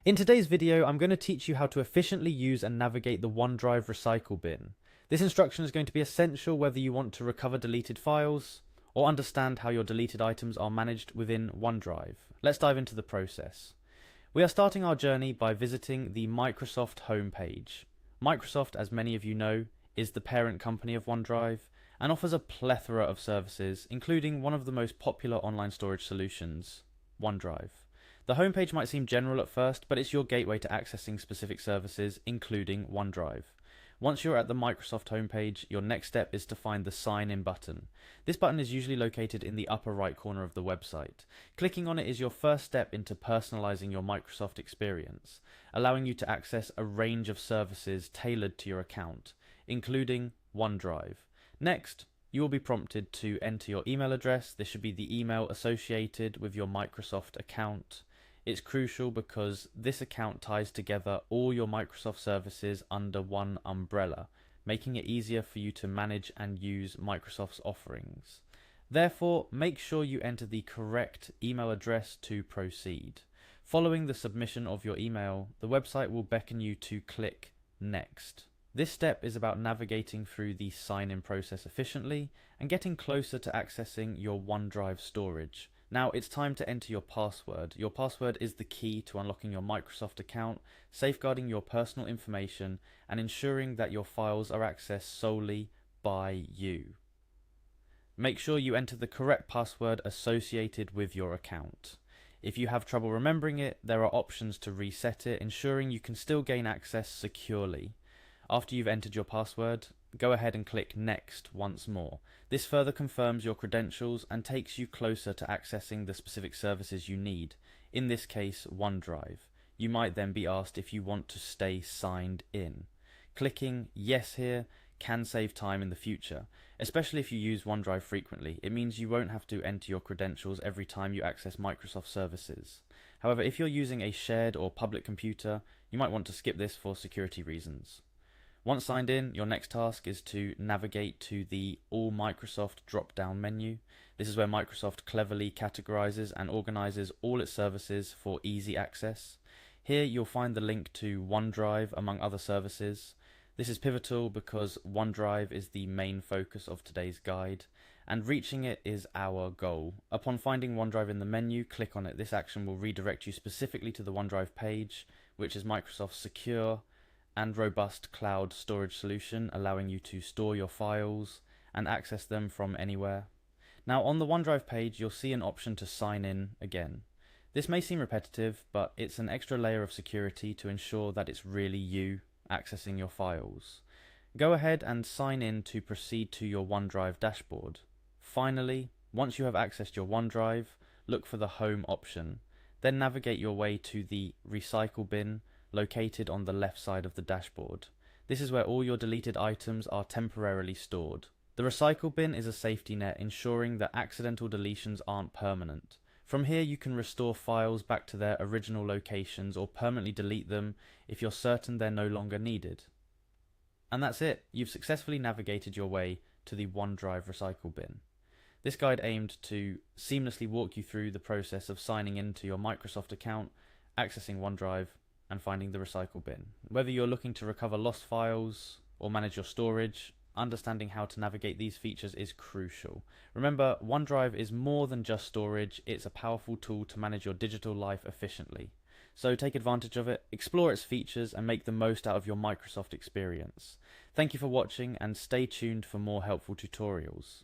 In today's video, I'm going to teach you how to efficiently use and navigate the OneDrive recycle bin. This instruction is going to be essential whether you want to recover deleted files or understand how your deleted items are managed within OneDrive. Let's dive into the process. We are starting our journey by visiting the Microsoft homepage. Microsoft, as many of you know, is the parent company of OneDrive and offers a plethora of services, including one of the most popular online storage solutions, OneDrive. The homepage might seem general at first, but it's your gateway to accessing specific services, including OneDrive. Once you're at the Microsoft homepage, your next step is to find the Sign In button. This button is usually located in the upper right corner of the website. Clicking on it is your first step into personalizing your Microsoft experience, allowing you to access a range of services tailored to your account, including OneDrive. Next, you will be prompted to enter your email address. This should be the email associated with your Microsoft account. It's crucial because this account ties together all your Microsoft services under one umbrella, making it easier for you to manage and use Microsoft's offerings. Therefore, make sure you enter the correct email address to proceed. Following the submission of your email, the website will beckon you to click Next. This step is about navigating through the sign-in process efficiently and getting closer to accessing your OneDrive storage. Now it's time to enter your password. Your password is the key to unlocking your Microsoft account, safeguarding your personal information, and ensuring that your files are accessed solely by you. Make sure you enter the correct password associated with your account. If you have trouble remembering it, there are options to reset it, ensuring you can still gain access securely. After you've entered your password, go ahead and click Next once more. This further confirms your credentials and takes you closer to accessing the specific services you need, in this case OneDrive. You might then be asked if you want to stay signed in. Clicking Yes here can save time in the future, especially if you use OneDrive frequently. It means you won't have to enter your credentials every time you access Microsoft services. However, if you're using a shared or public computer, you might want to skip this for security reasons. Once signed in, your next task is to navigate to the All Microsoft drop-down menu. This is where Microsoft cleverly categorizes and organizes all its services for easy access. Here you'll find the link to OneDrive among other services. This is pivotal because OneDrive is the main focus of today's guide, and reaching it is our goal. Upon finding OneDrive in the menu, click on it. This action will redirect you specifically to the OneDrive page, which is Microsoft's secure and robust cloud storage solution, allowing you to store your files and access them from anywhere. Now on the OneDrive page, you'll see an option to sign in again. This may seem repetitive, but it's an extra layer of security to ensure that it's really you accessing your files. Go ahead and sign in to proceed to your OneDrive dashboard. Finally, once you have accessed your OneDrive, look for the Home option. Then navigate your way to the Recycle bin, located on the left side of the dashboard. This is where all your deleted items are temporarily stored. The recycle bin is a safety net, ensuring that accidental deletions aren't permanent. From here you can restore files back to their original locations or permanently delete them if you're certain they're no longer needed. And that's it. You've successfully navigated your way to the OneDrive recycle bin. This guide aimed to seamlessly walk you through the process of signing into your Microsoft account, accessing OneDrive, and finding the recycle bin. Whether you're looking to recover lost files or manage your storage, understanding how to navigate these features is crucial. Remember, OneDrive is more than just storage, it's a powerful tool to manage your digital life efficiently. So take advantage of it, explore its features, and make the most out of your Microsoft experience. Thank you for watching, and stay tuned for more helpful tutorials.